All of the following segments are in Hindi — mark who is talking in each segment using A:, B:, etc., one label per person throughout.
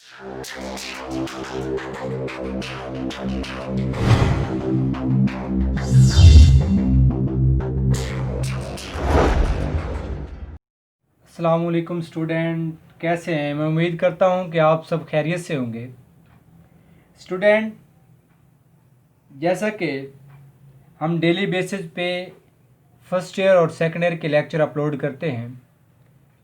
A: अस्सलाम वालेकुम स्टूडेंट, कैसे हैं? मैं उम्मीद करता हूं कि आप सब खैरियत से होंगे। स्टूडेंट, जैसा कि हम डेली बेसिस पे फर्स्ट ईयर और सेकंड ईयर के लेक्चर अपलोड करते हैं,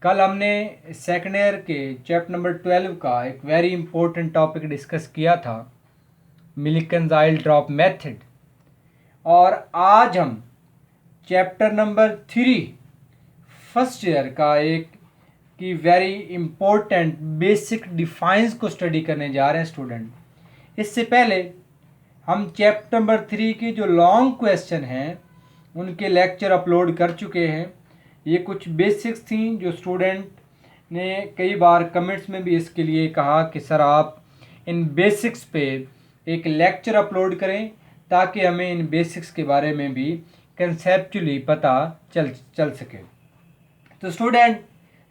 A: कल हमने सेकंड ईयर के चैप्टर नंबर 12 का एक वेरी इंपॉर्टेंट टॉपिक डिस्कस किया था, मिल्किंस आयल ड्रॉप मेथड। और आज हम चैप्टर नंबर 3 फर्स्ट ईयर का एक की वेरी इम्पोर्टेंट बेसिक डिफाइंस को स्टडी करने जा रहे हैं स्टूडेंट। इससे पहले हम चैप्टर नंबर 3 की जो लॉन्ग क्वेश्चन हैं उनके लेक्चर अपलोड कर चुके हैं। ये कुछ बेसिक्स थी जो स्टूडेंट ने कई बार कमेंट्स में भी इसके लिए कहा कि सर आप इन बेसिक्स पे एक लेक्चर अपलोड करें ताकि हमें इन बेसिक्स के बारे में भी कंसेप्चुअली पता चल सके। तो स्टूडेंट,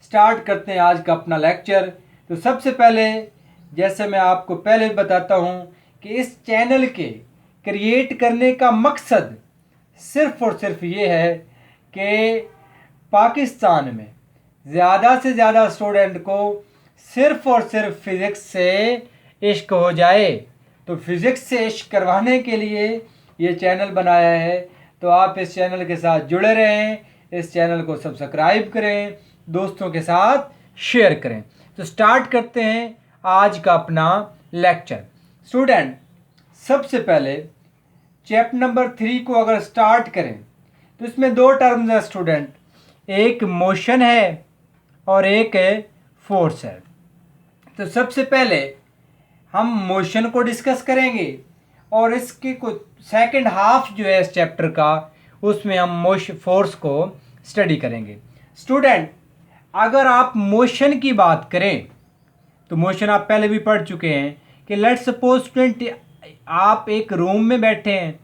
A: स्टार्ट करते हैं आज का अपना लेक्चर। तो सबसे पहले, जैसे मैं आपको पहले बताता हूं कि इस चैनल के क्रिएट करने का मकसद सिर्फ और सिर्फ ये है कि पाकिस्तान में ज़्यादा से ज़्यादा स्टूडेंट को सिर्फ और सिर्फ फ़िज़िक्स से इश्क हो जाए। तो फिज़िक्स से इश्क करवाने के लिए ये चैनल बनाया है। तो आप इस चैनल के साथ जुड़े रहें, इस चैनल को सब्सक्राइब करें, दोस्तों के साथ शेयर करें। तो स्टार्ट करते हैं आज का अपना लेक्चर। स्टूडेंट, सबसे पहले चैप्टर नंबर 3 को अगर स्टार्ट करें तो इसमें दो टर्म्स हैं स्टूडेंट, एक मोशन है और एक है फोर्स है। तो सबसे पहले हम मोशन को डिस्कस करेंगे और इसके कुछ सेकंड हाफ जो है इस चैप्टर का, उसमें हम फोर्स को स्टडी करेंगे। स्टूडेंट, अगर आप मोशन की बात करें तो मोशन आप पहले भी पढ़ चुके हैं कि लेट्स सपोज स्टूडेंट आप एक रूम में बैठे हैं।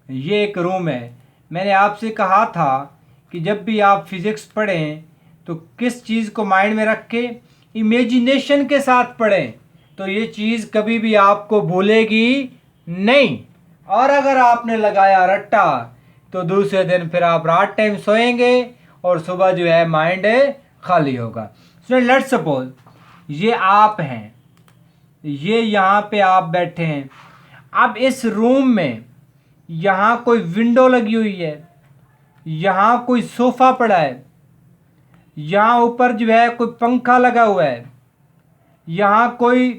A: ये एक रूम है। मैंने आपसे कहा था कि जब भी आप फिज़िक्स पढ़ें तो किस चीज़ को माइंड में रख के इमेजिनेशन के साथ पढ़ें, तो ये चीज़ कभी भी आपको भूलेगी नहीं। और अगर आपने लगाया रट्टा तो दूसरे दिन फिर आप रात टाइम सोएंगे और सुबह जो है माइंड खाली होगा। स्टूडेंट, लेट्स सपोज ये आप हैं, ये यहाँ पे आप बैठे हैं। अब इस रूम में यहाँ कोई विंडो लगी हुई है, यहाँ कोई सोफ़ा पड़ा है, यहाँ ऊपर जो है कोई पंखा लगा हुआ है, यहाँ कोई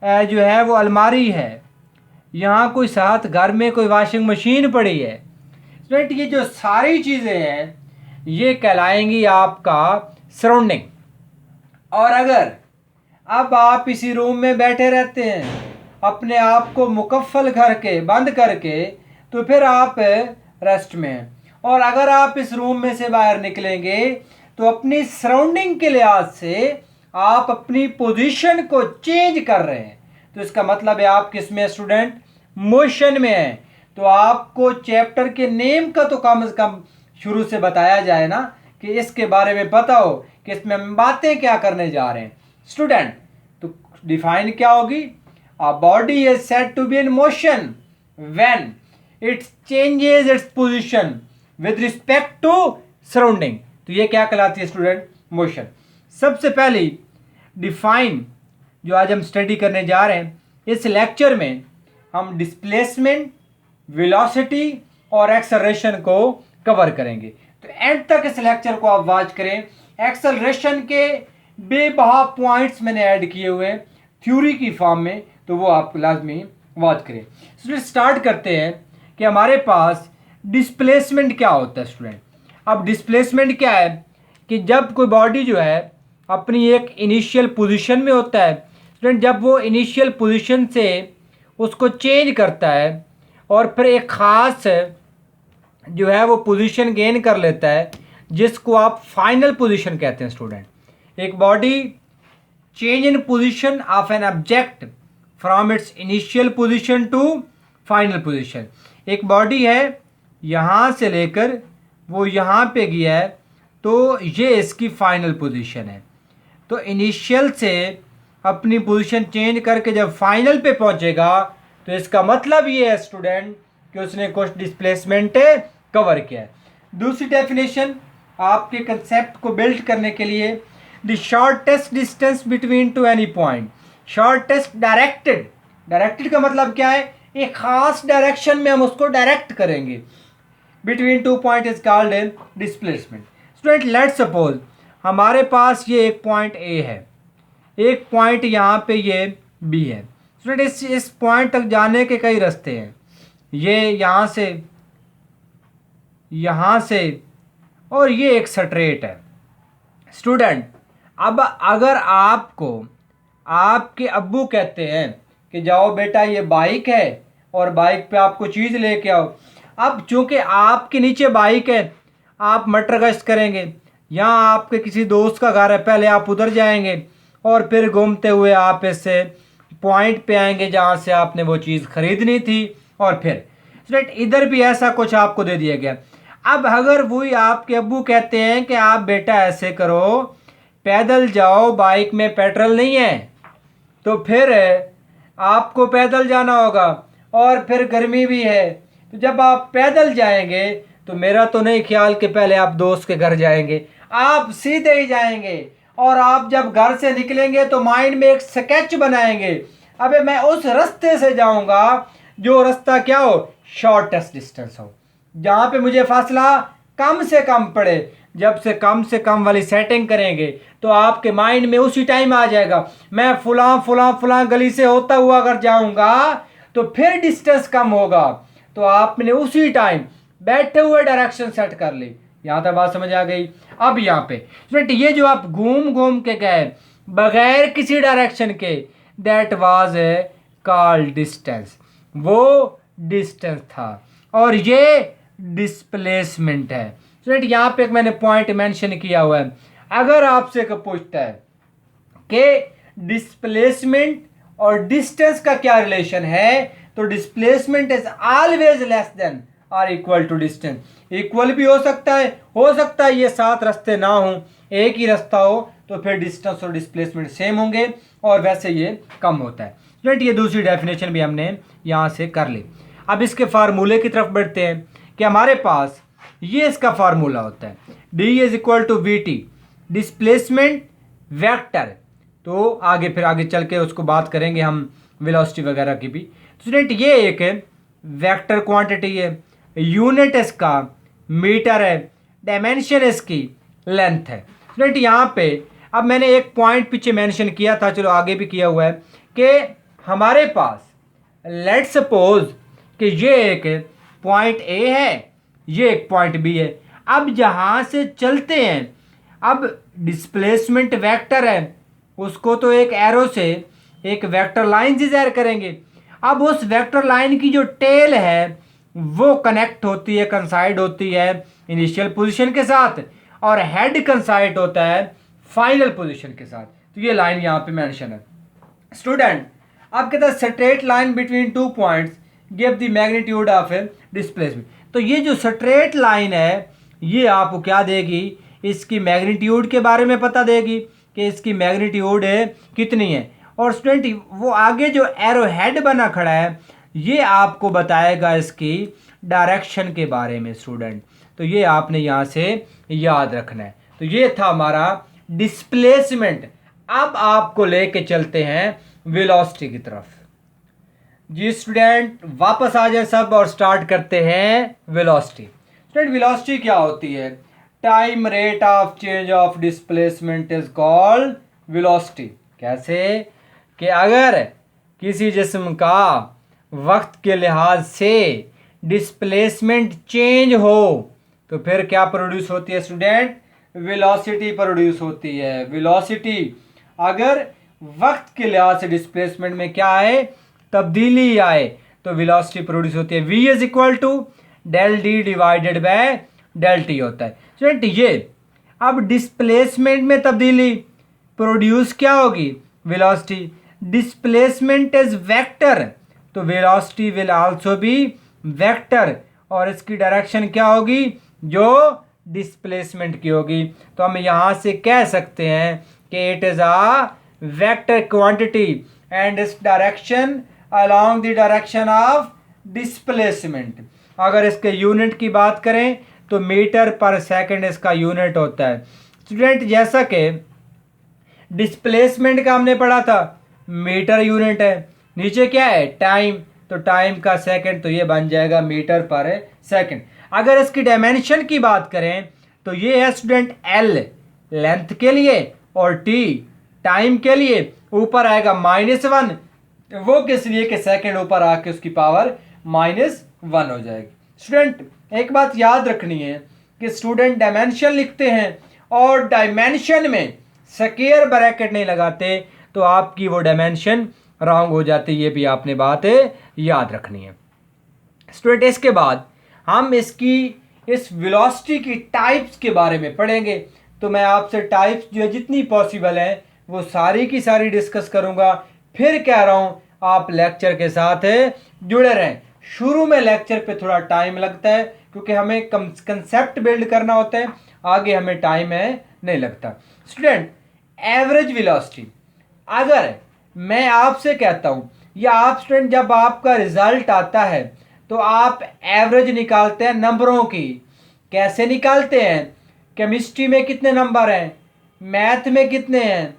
A: जो है वो अलमारी है, यहाँ कोई साथ घर में कोई वॉशिंग मशीन पड़ी है। स्टूडेंट, ये जो सारी चीज़ें हैं ये कहलाएंगी आपका सराउंडिंग। और अगर अब आप इसी रूम में बैठे रहते हैं अपने आप को मुकफ्फल करके बंद करके, तो फिर आप रेस्ट में हैं। और अगर आप इस रूम में से बाहर निकलेंगे तो अपनी सराउंडिंग के लिहाज से आप अपनी पोजीशन को चेंज कर रहे हैं। तो इसका मतलब है आप किस में स्टूडेंट? मोशन में हैं। तो आपको चैप्टर के नेम का तो कम से कम शुरू से बताया जाए ना, कि इसके बारे में पता हो कि इसमें हम बातें क्या करने जा रहे हैं। स्टूडेंट, तो डिफाइन क्या होगी? A body is said to be in motion when it changes its position with respect to surrounding. तो ये क्या कहलाती है स्टूडेंट? मोशन। सबसे पहली डिफाइन जो आज हम स्टडी करने जा रहे हैं, इस लेक्चर में हम डिस्प्लेसमेंट, वेलोसिटी और एक्सेलरेशन को कवर करेंगे। तो एंड तक इस लेक्चर को आप वॉच करें। एक्सेलरेशन के बेबहा पॉइंट्स मैंने ऐड किए हुए हैं थ्योरी की फॉर्म में, तो वो आप लाजमी वॉच करें। स्टार्ट करते हैं कि हमारे पास डिस्प्लेसमेंट क्या होता है स्टूडेंट। अब डिस्प्लेसमेंट क्या है कि जब कोई बॉडी जो है अपनी एक इनिशियल पोजीशन में होता है स्टूडेंट, जब वो इनिशियल पोजीशन से उसको चेंज करता है और फिर एक ख़ास जो है वो पोजीशन गेन कर लेता है, जिसको आप फाइनल पोजीशन कहते हैं स्टूडेंट। एक body change in position of an object from its initial position to final position. एक बॉडी है, यहाँ से लेकर वो यहाँ पे गया है, तो ये इसकी फाइनल पोजीशन है। तो इनिशियल से अपनी पोजीशन चेंज करके जब फाइनल पे पहुंचेगा तो इसका मतलब ये है स्टूडेंट कि उसने कुछ डिस्प्लेसमेंट कवर किया है। दूसरी डेफिनेशन आपके कंसेप्ट को बिल्ड करने के लिए, the shortest distance between two any point. Shortest directed का मतलब क्या है, एक खास डायरेक्शन में हम उसको डायरेक्ट करेंगे। Between two point is called displacement. Student let's suppose हमारे पास ये एक पॉइंट ए है, एक पॉइंट यहाँ पे ये बी है। स्टूडेंट इस पॉइंट तक जाने के कई रास्ते हैं, ये यहाँ से और ये एक स्ट्रेट है। स्टूडेंट अब अगर आपको आपके अब्बू कहते हैं कि जाओ बेटा ये बाइक है और बाइक पे आपको चीज़ लेके आओ, अब चूंकि आपके नीचे बाइक है आप मटर गश्त करेंगे, यहाँ आपके किसी दोस्त का घर है, पहले आप उधर जाएंगे और फिर घूमते हुए आप इससे पॉइंट पे आएंगे जहाँ से आपने वो चीज़ खरीदनी थी। और फिर स्टूडेंट इधर भी ऐसा कुछ आपको दे दिया गया। अब अगर वही आपके अब्बू कहते हैं कि आप बेटा ऐसे करो, पैदल जाओ, बाइक में पेट्रोल नहीं है, तो फिर आपको पैदल जाना होगा और फिर गर्मी भी है, तो जब आप पैदल जाएंगे तो मेरा तो नहीं ख्याल कि पहले आप दोस्त के घर जाएंगे, आप सीधे ही जाएंगे और आप जब घर से निकलेंगे तो माइंड में एक स्केच बनाएंगे, अबे मैं उस रास्ते से जाऊंगा जो रास्ता क्या हो, शॉर्टेस्ट डिस्टेंस हो, जहाँ पे मुझे फासला कम से कम पड़े। जब से कम वाली सेटिंग करेंगे तो आपके माइंड में उसी टाइम आ जाएगा, मैं फुला गली से होता हुआ अगर जाऊंगा तो फिर डिस्टेंस कम होगा, तो आपने उसी टाइम बैठे हुए डायरेक्शन सेट कर ली। यहाँ तक बात समझ आ गई। अब यहाँ पे स्टूडेंट ये जो आप घूम के गए बगैर किसी डायरेक्शन के, that was a called distance, वो डिस्टेंस था और ये डिस्प्लेसमेंट है। स्टूडेंट यहाँ पे एक मैंने पॉइंट मेंशन किया हुआ है, अगर आपसे पूछता है कि डिस्प्लेसमेंट और डिस्टेंस का क्या रिलेशन है, तो displacement is always less than और इक्वल टू डिस्टेंस। इक्वल भी हो सकता है ये 7 रास्ते ना हो, एक ही रास्ता हो तो फिर डिस्टेंस और डिस्प्लेसमेंट सेम होंगे और वैसे ये कम होता है। स्टूडेंट ये दूसरी डेफिनेशन भी हमने यहाँ से कर ली। अब इसके फार्मूले की तरफ बढ़ते हैं कि हमारे पास ये इसका फार्मूला होता है, D is equal to V T, displacement vector. तो आगे चल के उसको बात करेंगे हम वेलोसिटी वगैरह की भी। स्टूडेंट ये एक वेक्टर क्वांटिटी है, यूनिट इसका मीटर है, डायमेंशन इसकी लेंथ है। स्टूडेंट यहाँ पे अब मैंने एक पॉइंट पीछे मेंशन किया था, चलो आगे भी किया हुआ है कि हमारे पास लेट्स सपोज कि ये एक पॉइंट ए है, ये एक पॉइंट बी है। अब जहाँ से चलते हैं, अब डिस्प्लेसमेंट वेक्टर है, उसको तो एक एरो से एक वेक्टर लाइन डिजायर करेंगे। अब उस वेक्टर लाइन की जो टेल है वो कनेक्ट होती है, कंसाइड होती है इनिशियल पोजीशन के साथ, और हेड कंसाइड होता है फाइनल पोजीशन के साथ। तो ये लाइन यहाँ पे मेंशन है। स्टूडेंट अब कहता है straight line between two points give the magnitude of A displacement. तो ये जो स्ट्रेट लाइन है ये आपको क्या देगी, इसकी मैग्नीट्यूड के बारे में पता देगी कि इसकी मैग्नीट्यूड कितनी है। और स्टूडेंट वो आगे जो एरो हेड बना खड़ा है ये आपको बताएगा इसकी डायरेक्शन के बारे में। स्टूडेंट तो ये आपने यहाँ से याद रखना है। तो ये था हमारा डिस्प्लेसमेंट। अब आपको लेके चलते हैं वेलोसिटी की तरफ। जी स्टूडेंट वापस आ जाए सब और स्टार्ट करते हैं वेलोसिटी। स्टूडेंट वेलोसिटी क्या होती है, time rate of change of displacement is called velocity. कैसे कि अगर किसी जिस्म का वक्त के लिहाज से डिस्प्लेसमेंट चेंज हो तो फिर क्या प्रोड्यूस होती है स्टूडेंट, वेलोसिटी प्रोड्यूस होती है। वेलोसिटी अगर वक्त के लिहाज से डिस्प्लेसमेंट में क्या आए, तब्दीली आए, तो वेलोसिटी प्रोड्यूस होती है। v is equal to del D divided by del T होता है। स्टूडेंट ये अब डिस्प्लेसमेंट में तब्दीली प्रोड्यूस क्या होगी, वेलोसिटी। डिस्प्लेसमेंट इज वेक्टर तो velocity will also be vector, और इसकी डायरेक्शन क्या होगी, जो डिस्प्लेसमेंट की होगी। तो हम यहाँ से कह सकते हैं कि it is a vector quantity and its direction along the direction of displacement. अगर इसके यूनिट की बात करें तो मीटर पर सेकंड इसका यूनिट होता है। स्टूडेंट जैसा कि डिस्प्लेसमेंट का हमने पढ़ा था मीटर यूनिट है, नीचे क्या है टाइम, तो टाइम का सेकंड, तो ये बन जाएगा मीटर पर सेकंड। अगर इसकी डायमेंशन की बात करें तो ये है स्टूडेंट एल लेंथ के लिए और टी टाइम के लिए, ऊपर आएगा -1, वो किस लिए कि सेकंड ऊपर आके उसकी पावर -1 हो जाएगी। स्टूडेंट एक बात याद रखनी है कि स्टूडेंट डायमेंशन लिखते हैं और डायमेंशन में स्क्वायर ब्रैकेट नहीं लगाते तो आपकी वो डायमेंशन रॉन्ग हो जाती है, ये भी आपने बात याद रखनी है। स्टूडेंट इसके बाद हम इस वेलोसिटी की टाइप्स के बारे में पढ़ेंगे, तो मैं आपसे टाइप्स जो जितनी पॉसिबल है वो सारी की सारी डिस्कस करूंगा। फिर कह रहा हूं आप लेक्चर के साथ जुड़े रहें। शुरू में लेक्चर पे थोड़ा टाइम लगता है क्योंकि हमें कंसेप्ट बिल्ड करना होता है, आगे हमें टाइम नहीं लगता। स्टूडेंट एवरेज वेलोसिटी, अगर मैं आपसे कहता हूं या आप स्टूडेंट जब आपका रिजल्ट आता है तो आप एवरेज निकालते हैं नंबरों की, कैसे निकालते हैं? केमिस्ट्री में कितने नंबर हैं, मैथ में कितने हैं,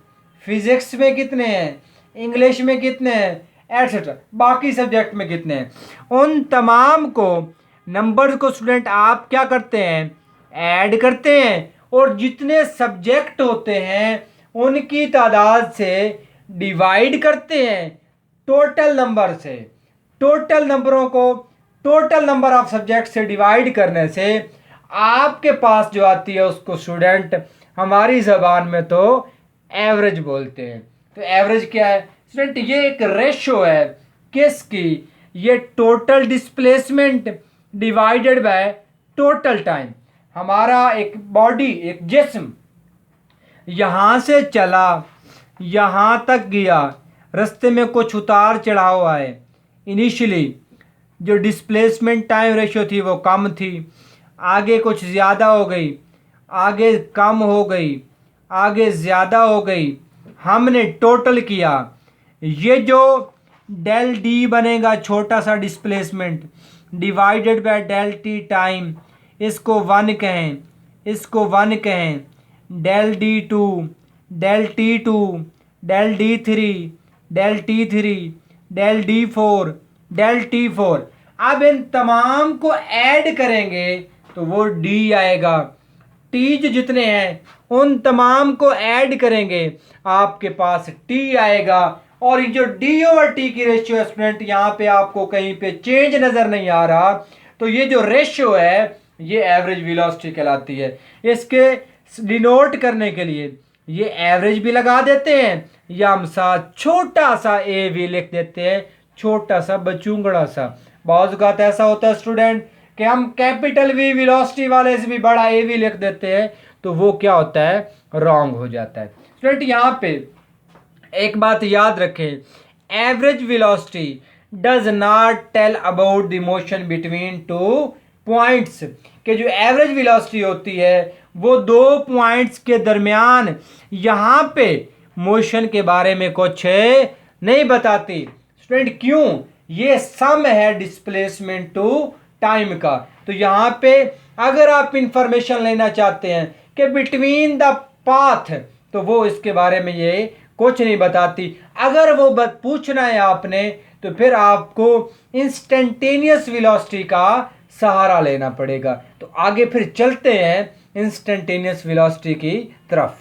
A: फिजिक्स में कितने हैं, इंग्लिश में कितने हैं, एटसेट्रा बाकी सब्जेक्ट में कितने हैं, उन तमाम को नंबर को स्टूडेंट आप क्या करते हैं ऐड करते हैं और जितने सब्जेक्ट होते हैं उनकी तादाद से डिवाइड करते हैं टोटल नंबर से। टोटल नंबरों को टोटल नंबर ऑफ सब्जेक्ट से डिवाइड करने से आपके पास जो आती है उसको स्टूडेंट हमारी ज़बान में तो एवरेज बोलते हैं। तो एवरेज क्या है स्टूडेंट? ये एक रेशो है किसकी? ये total displacement divided by total time. हमारा एक बॉडी, एक जिस्म यहाँ से चला, यहाँ तक गया, रास्ते में कुछ उतार चढ़ाव आए, इनिशियली जो डिस्प्लेसमेंट टाइम रेशियो थी वो कम थी, आगे कुछ ज़्यादा हो गई, आगे कम हो गई, आगे ज़्यादा हो गई, हमने टोटल किया। ये जो डेल डी बनेगा छोटा सा displacement divided by del T time, इसको 1 कहें, इसको 1 कहें, del D two, del T two, del D three, del T three, del D four, del T four. अब इन तमाम को ऐड करेंगे तो वो डी आएगा। टी जो जितने हैं उन तमाम को ऐड करेंगे आपके पास टी आएगा। और ये जो डी ओवर टी की रेशियो है स्टूडेंट, यहाँ पे आपको कहीं पे चेंज नजर नहीं आ रहा, तो ये जो रेशियो है ये एवरेज वेलोसिटी कहलाती है। इसके डिनोट करने के लिए ये एवरेज भी लगा देते हैं या हम साथ छोटा सा ए भी लिख देते हैं, छोटा सा बचूंगड़ा सा। बहुत औक़ात ऐसा होता है स्टूडेंट कि हम कैपिटल वी वेलोसिटी वाले से भी बड़ा ए भी लिख देते हैं, तो वो क्या होता है रॉन्ग हो जाता है। स्टूडेंट यहाँ पे एक बात याद रखें, average velocity does not tell about the motion between two points, कि जो एवरेज वेलोसिटी होती है वो 2 पॉइंट्स के दरमियान यहाँ पे मोशन के बारे में कुछ नहीं बताती। स्टूडेंट क्यों? ये सम है डिस्प्लेसमेंट टू टाइम का। तो यहाँ पे अगर आप इंफॉर्मेशन लेना चाहते हैं कि बिटवीन द पाथ, तो वो इसके बारे में ये कुछ नहीं बताती। अगर वो पूछना है आपने तो फिर आपको इंस्टेंटेनियस वेलोसिटी का सहारा लेना पड़ेगा। तो आगे फिर चलते हैं इंस्टेंटेनियस वेलोसिटी की तरफ।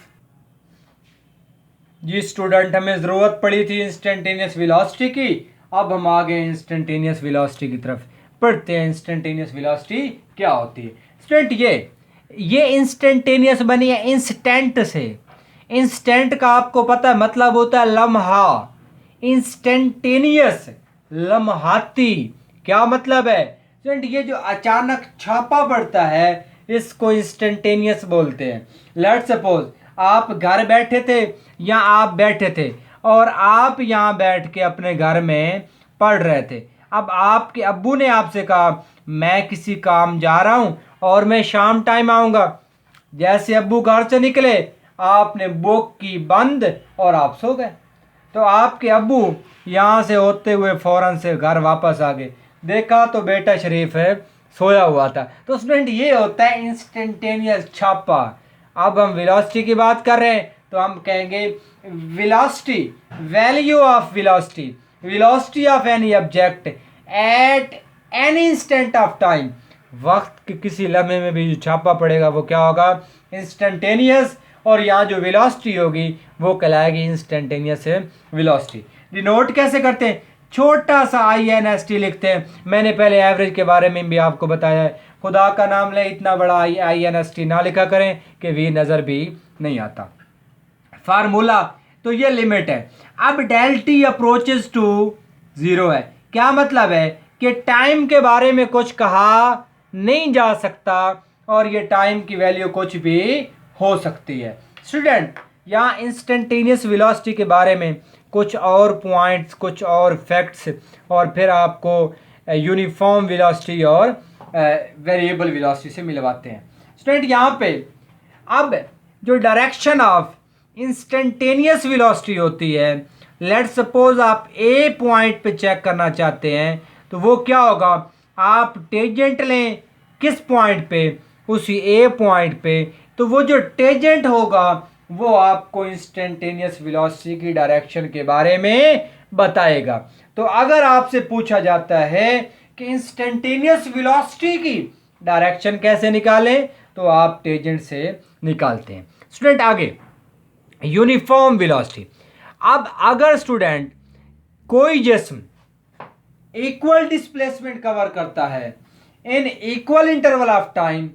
A: जी स्टूडेंट, हमें ज़रूरत पड़ी थी इंस्टेंटेनियस वेलोसिटी की, अब हम आ गए इंस्टेंटेनियस वेलोसिटी की तरफ। पढ़ते हैं इंस्टेंटेनियस वेलोसिटी क्या होती है। स्टूडेंट ये इंस्टेंटेनियस बनी है इंस्टेंट से। इंस्टेंट का आपको पता है मतलब होता है लम्हा। इंस्टेंटेनियस लम्हाती, क्या मतलब है स्टूडेंट? ये जो अचानक छापा पड़ता है इसको इंस्टेंटेनियस बोलते हैं। लेट्स सपोज आप घर बैठे थे या आप बैठे थे और आप यहाँ बैठ के अपने घर में पढ़ रहे थे। अब आपके अब्बू ने आपसे कहा मैं किसी काम जा रहा हूँ और मैं शाम टाइम आऊँगा। जैसे अब्बू घर से निकले आपने बुक की बंद और आप सो गए। तो आपके अब्बू यहाँ से होते हुए फ़ौरन से घर वापस आ गए, देखा तो बेटा शरीफ है सोया हुआ था। तो स्टूडेंट ये होता है इंस्टेंटेनियस छापा। अब हम वेलोसिटी की बात कर रहे हैं तो हम कहेंगे velocity, value of velocity, velocity of any object at any instant of time. वक्त के किसी लम्हे में भी जो छापा पड़ेगा वो क्या होगा, इंस्टेंटेनियस। और यहाँ जो वेलोसिटी होगी वो कहलाएगी इंस्टेंटेनियस वेलोसिटी। डिनोट कैसे करते हैं, छोटा सा INST लिखते हैं। मैंने पहले एवरेज के बारे में भी आपको बताया है। खुदा का नाम ले, इतना बड़ा INST ना लिखा करें कि वी नज़र भी नहीं आता। फार्मूला तो ये लिमिट है। अब डेल टी अप्रोचेस टू 0 है। क्या मतलब है कि टाइम के बारे में कुछ कहा नहीं जा सकता और ये टाइम की वैल्यू कुछ भी हो सकती है। स्टूडेंट यहाँ इंस्टेंटेनियस वेलोसिटी के बारे में कुछ और पॉइंट्स, कुछ और फैक्ट्स और फिर आपको यूनिफॉर्म वेलोसिटी और वेरिएबल वेलोसिटी से मिलवाते हैं। स्टूडेंट यहाँ पे अब जो डायरेक्शन ऑफ इंस्टेंटेनियस वेलोसिटी होती है, लेट सपोज आप ए पॉइंट पे चेक करना चाहते हैं तो वो क्या होगा, आप टेंजेंट लें किस पॉइंट पे, उसी ए पॉइंट पे। तो वो जो टेंजेंट होगा वो आपको इंस्टेंटेनियस वेलोसिटी की डायरेक्शन के बारे में बताएगा। तो अगर आपसे पूछा जाता है कि इंस्टेंटेनियस वेलोसिटी की डायरेक्शन कैसे निकालें तो आप टेंजेंट से निकालते हैं। स्टूडेंट आगे यूनिफॉर्म वेलोसिटी। अब अगर स्टूडेंट कोई जिस्म इक्वल डिस्प्लेसमेंट कवर करता है इन इक्वल इंटरवल ऑफ टाइम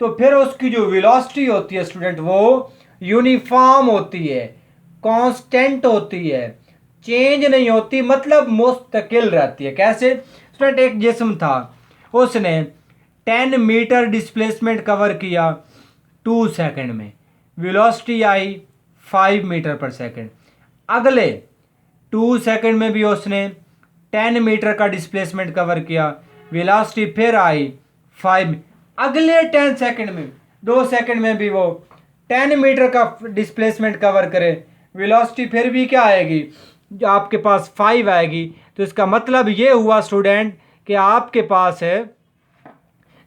A: तो फिर उसकी जो वेलोसिटी होती है स्टूडेंट वो यूनिफॉर्म होती है, कांस्टेंट होती है, चेंज नहीं होती, मतलब मुस्तकिल रहती है। कैसे स्टूडेंट, एक जिस्म था, उसने 10 मीटर डिस्प्लेसमेंट कवर किया 2 सेकंड में, वेलोसिटी आई 5 मीटर पर सेकंड। अगले 2 सेकंड में भी उसने 10 मीटर का डिस्प्लेसमेंट कवर किया, वेलोसिटी फिर आई 5। अगले 10 सेकंड में, 2 सेकंड में भी वो 10 मीटर का डिस्प्लेसमेंट कवर करे, वेलोसिटी फिर भी क्या आएगी, जो आपके पास 5 आएगी। तो इसका मतलब ये हुआ स्टूडेंट कि आपके पास है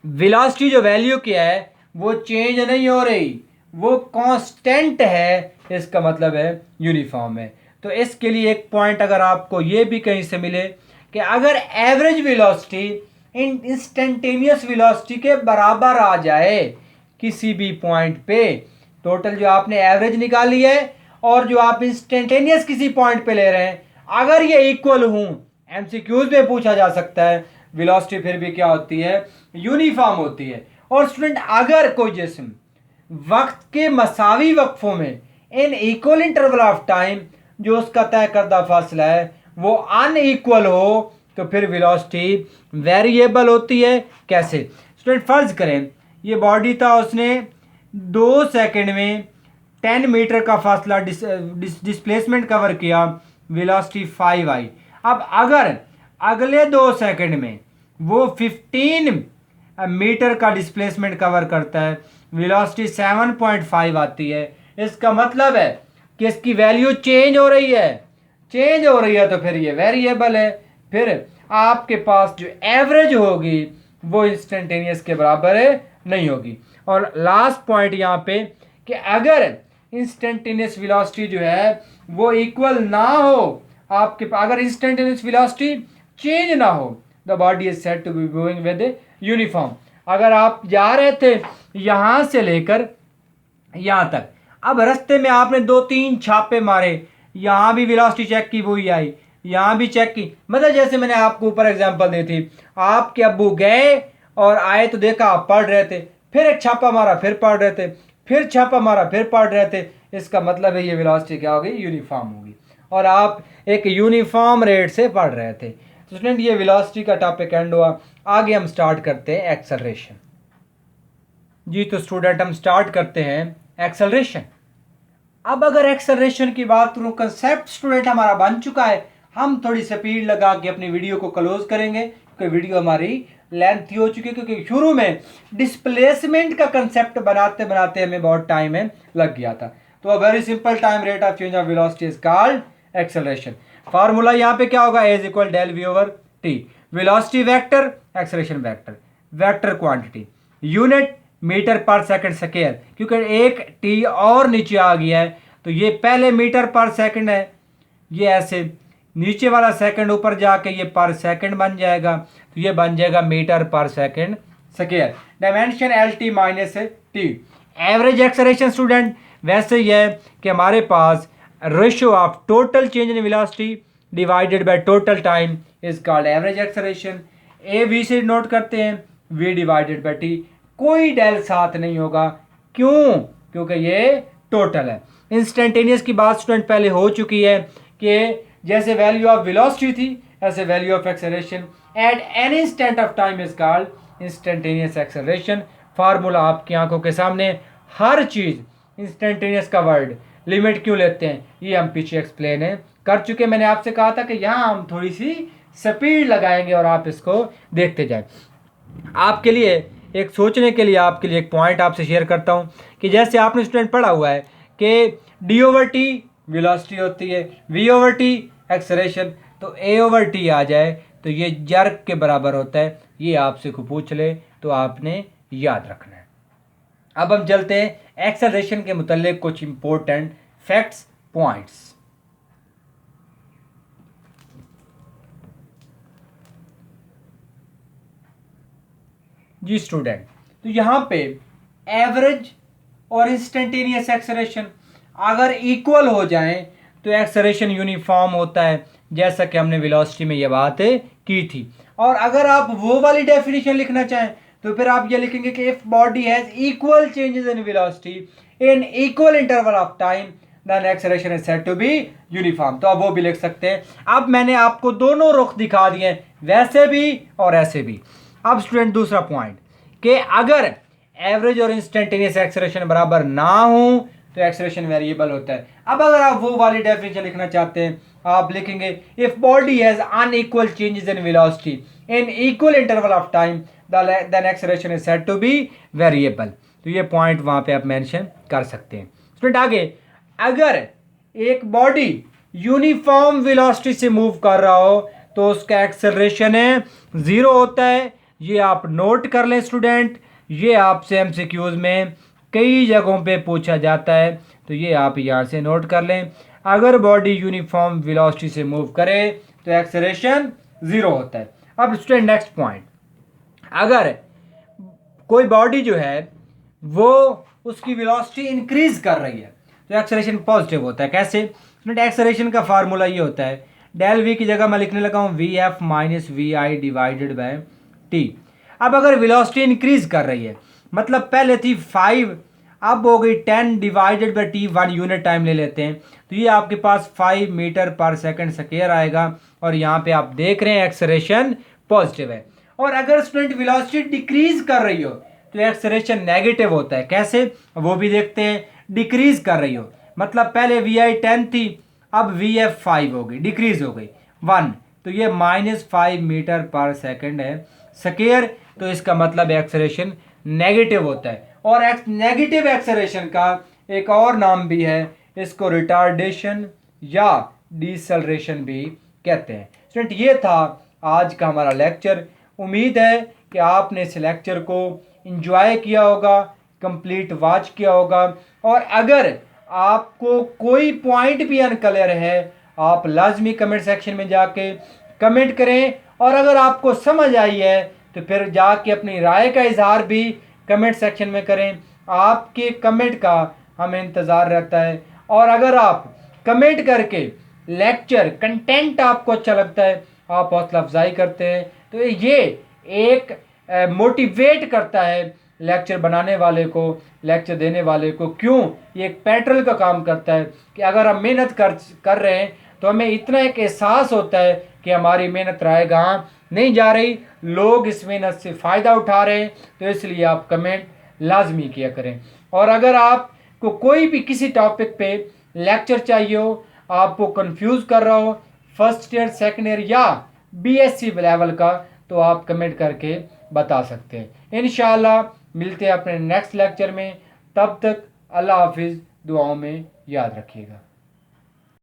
A: वेलोसिटी जो वैल्यू क्या है वो चेंज नहीं हो रही, वो कांस्टेंट है। इसका मतलब है यूनिफॉर्म है। तो इसके लिए एक पॉइंट अगर आपको ये भी कहीं से मिले कि अगर एवरेज वेलोसिटी इंस्टेंटेनियस वेलोसिटी के बराबर आ जाए किसी भी पॉइंट पे, टोटल जो आपने एवरेज निकाली है और जो आप इंस्टेंटेनियस किसी पॉइंट पे ले रहे हैं, अगर ये इक्वल हूं, MCQs में पूछा जा सकता है, वेलोसिटी फिर भी क्या होती है, यूनिफॉर्म होती है। और स्टूडेंट अगर कोई जिस्म वक्त के मसावी वक्फों में इन इक्वल इंटरवल ऑफ टाइम जो उसका तय करदा फासला है वो अनइक्वल हो तो फिर वेलोसिटी वेरिएबल होती है। कैसे स्टूडेंट, फर्ज करें ये बॉडी था, उसने 2 सेकंड में 10 मीटर का फासला डिस्प्लेसमेंट कवर किया, वेलोसिटी 5 आई। अब अगर अगले 2 सेकंड में वो 15 मीटर का डिस्प्लेसमेंट कवर करता है, वेलोसिटी 7.5 आती है। इसका मतलब है कि इसकी वैल्यू चेंज हो रही है, चेंज हो रही है तो फिर ये वेरिएबल है। फिर आपके पास जो एवरेज होगी वो इंस्टेंटेनियस के बराबर नहीं होगी। और लास्ट पॉइंट यहाँ पे कि अगर इंस्टेंटेनियस वेलोसिटी जो है वो इक्वल ना हो आपके पास, अगर इंस्टेंटेनियस वेलोसिटी चेंज ना हो, the body is said to be going with uniform. अगर आप जा रहे थे यहाँ से लेकर यहाँ तक, अब रास्ते में आपने 2-3 छापे मारे, यहाँ भी वेलोसिटी चेक की वही आई, यहाँ भी चेक की, मतलब जैसे मैंने आपको ऊपर एग्जांपल दी थी, आपके अब्बू गए और आए तो देखा आप पढ़ रहे थे, फिर एक छापा मारा फिर पढ़ रहे थे, फिर छापा मारा फिर पढ़ रहे थे। इसका मतलब है ये वेलोसिटी क्या होगी, यूनिफॉर्म होगी, और आप एक यूनिफॉर्म रेट से पढ़ रहे थे। तो स्टूडेंट ये वेलोसिटी का टॉपिक एंड हुआ। आगे हम स्टार्ट करते हैं एक्सेलरेशन। जी तो स्टूडेंट हम स्टार्ट करते हैं एक्सेलरेशन। अब अगर एक्सेलरेशन की बात करूँ, कंसेप्ट स्टूडेंट हमारा बन चुका है, हम थोड़ी स्पीड लगा के अपनी वीडियो को क्लोज करेंगे क्योंकि वीडियो हमारी लेंथी हो चुकी है, क्योंकि शुरू में डिस्प्लेसमेंट का कंसेप्ट बनाते बनाते हमें बहुत टाइम लग गया था। तो a very simple time rate of change of velocity is called acceleration. Formula यहाँ पे क्या होगा, A is equal del V over T. Velocity vector, acceleration vector, vector quantity, unit metre per second square, क्योंकि एक टी और नीचे आ गया है तो ये पहले मीटर पर सेकंड है, ये ऐसे नीचे वाला सेकंड ऊपर जाके ये पर सेकंड बन जाएगा, तो ये बन जाएगा metre per second square. Dimension L T minus T. Average acceleration student वैसे ही है कि हमारे पास ratio of total change in velocity divided by total time is called average acceleration. A V से नोट करते हैं, वी डिवाइडेड बाय टी, कोई डेल साथ नहीं होगा, क्यों, क्योंकि ये टोटल है। इंस्टेंटेनियस की बात स्टूडेंट पहले हो चुकी है कि जैसे वैल्यू ऑफ वेलोसिटी थी ऐसे value of acceleration at any instant of time is called instantaneous acceleration. Formula आपकी आंखों के सामने, हर चीज इंस्टेंटेनियस का वर्ड लिमिट क्यों लेते हैं ये हम पीछे एक्सप्लेन कर चुके। मैंने आपसे कहा था कि यहाँ हम थोड़ी सी स्पीड लगाएंगे और आप इसको देखते जाएं। आपके लिए एक सोचने के लिए आपके लिए एक पॉइंट आपसे शेयर करता हूँ कि जैसे आपने स्टूडेंट पढ़ा हुआ है कि डी ओवर टी वेलोसिटी होती है, वी ओवर टी एक्सेलरेशन, तो ए ओवर टी आ जाए तो ये जर्क के बराबर होता है। ये आपसे को पूछ ले तो आपने याद रखना है। अब हम चलते हैं एक्सेलरेशन के मुतालिक कुछ इंपॉर्टेंट फैक्ट्स पॉइंट्स। जी स्टूडेंट, तो यहाँ पे एवरेज और इंस्टेंटेनियस एक्सेलरेशन अगर इक्वल हो जाएं तो एक्सेलरेशन यूनिफॉर्म होता है, जैसा कि हमने वेलोसिटी में ये बात की थी। और अगर आप वो वाली डेफिनेशन लिखना चाहें तो फिर आप ये लिखेंगे कि if body has equal changes in velocity in equal interval of time then acceleration is said to be uniform. तो आप वो भी लिख सकते हैं। अब मैंने आपको दोनों रुख दिखा दिए, वैसे भी और ऐसे भी। अब स्टूडेंट दूसरा पॉइंट कि अगर एवरेज और इंस्टेंटेनियस एक्सेलरेशन बराबर ना हो तो एक्सेलरेशन वेरिएबल होता है। अब अगर आप वो वाली डेफिनेशन लिखना चाहते हैं आप लिखेंगे if body has unequal changes in velocity in equal interval of time then acceleration is said to be variable. तो ये पॉइंट वहां पे आप मेंशन कर सकते हैं। स्टूडेंट आगे, अगर एक बॉडी यूनिफॉर्म वेलोसिटी से मूव कर रहा हो तो उसका एक्सेलरेशन है 0 होता है। ये आप नोट कर लें स्टूडेंट, ये आपसे एमसीक्यूज में कई जगहों पे पूछा जाता है, तो ये आप यहाँ से नोट कर लें। अगर बॉडी यूनिफॉर्म वेलोसिटी से मूव करे तो एक्सेलरेशन 0 होता है। अब स्टूडेंट नेक्स्ट पॉइंट, अगर कोई बॉडी जो है वो उसकी वेलोसिटी इंक्रीज कर रही है तो एक्सेलरेशन पॉजिटिव होता है। कैसे स्टूडेंट, एक्सेलरेशन का फार्मूला ये होता है, डेल वी की जगह मैं लिखने लगा हूँ V F minus V I divided by T. अब अगर वेलोसिटी इंक्रीज कर रही है, मतलब पहले थी 5 अब हो गई 10 divided by T, 1 unit time ले लेते हैं, तो ये आपके पास 5 मीटर पर सेकंड स्क्वायर आएगा। और यहाँ पे आप देख रहे हैं एक्सेलरेशन पॉजिटिव है। और अगर स्टूडेंट वेलोसिटी डिक्रीज कर रही हो तो एक्सेलरेशन नेगेटिव होता है। कैसे, वो भी देखते हैं। डिक्रीज कर रही हो मतलब पहले वी आई 10 थी, अब वी एफ 5 हो गई, डिक्रीज हो गई 1, तो ये -5 मीटर पर सेकंड है स्क्वायर, तो इसका मतलब एक्सेलरेशन नेगेटिव होता है। और नेगेटिव एक्सेलरेशन का एक और नाम भी है, इसको रिटार्डेशन या डिसेलरेशन भी कहते हैं। स्टूडेंट ये था आज का हमारा लेक्चर। उम्मीद है कि आपने इस लेक्चर को एंजॉय किया होगा, कंप्लीट वॉच किया होगा। और अगर आपको कोई पॉइंट भी अनक्लियर है आप लाजमी कमेंट सेक्शन में जाके कमेंट करें। और अगर आपको समझ आई है तो फिर जाके अपनी राय का इजहार भी कमेंट सेक्शन में करें। आपके कमेंट का हमें इंतज़ार रहता है। और अगर आप कमेंट करके लेक्चर कंटेंट आपको अच्छा लगता है, आप हौसला अफजाई करते हैं, तो ये एक मोटिवेट करता है लेक्चर बनाने वाले को, लेक्चर देने वाले को। क्यों, ये एक पेट्रोल का काम करता है कि अगर हम मेहनत कर रहे हैं तो हमें इतना एक एहसास होता है कि हमारी मेहनत राय कहाँ नहीं जा रही, लोग इस मेहनत से फ़ायदा उठा रहे हैं। तो इसलिए आप कमेंट लाजमी किया करें। और अगर आपको कोई भी किसी टॉपिक पे लेक्चर चाहिए हो, आपको कंफ्यूज कर रहा हो फर्स्ट ईयर सेकेंड ईयर या बीएससी लेवल का, तो आप कमेंट करके बता सकते हैं। इंशाल्लाह मिलते हैं अपने नेक्स्ट लेक्चर में। तब तक अल्लाह हाफिज़। दुआओं में याद रखिएगा।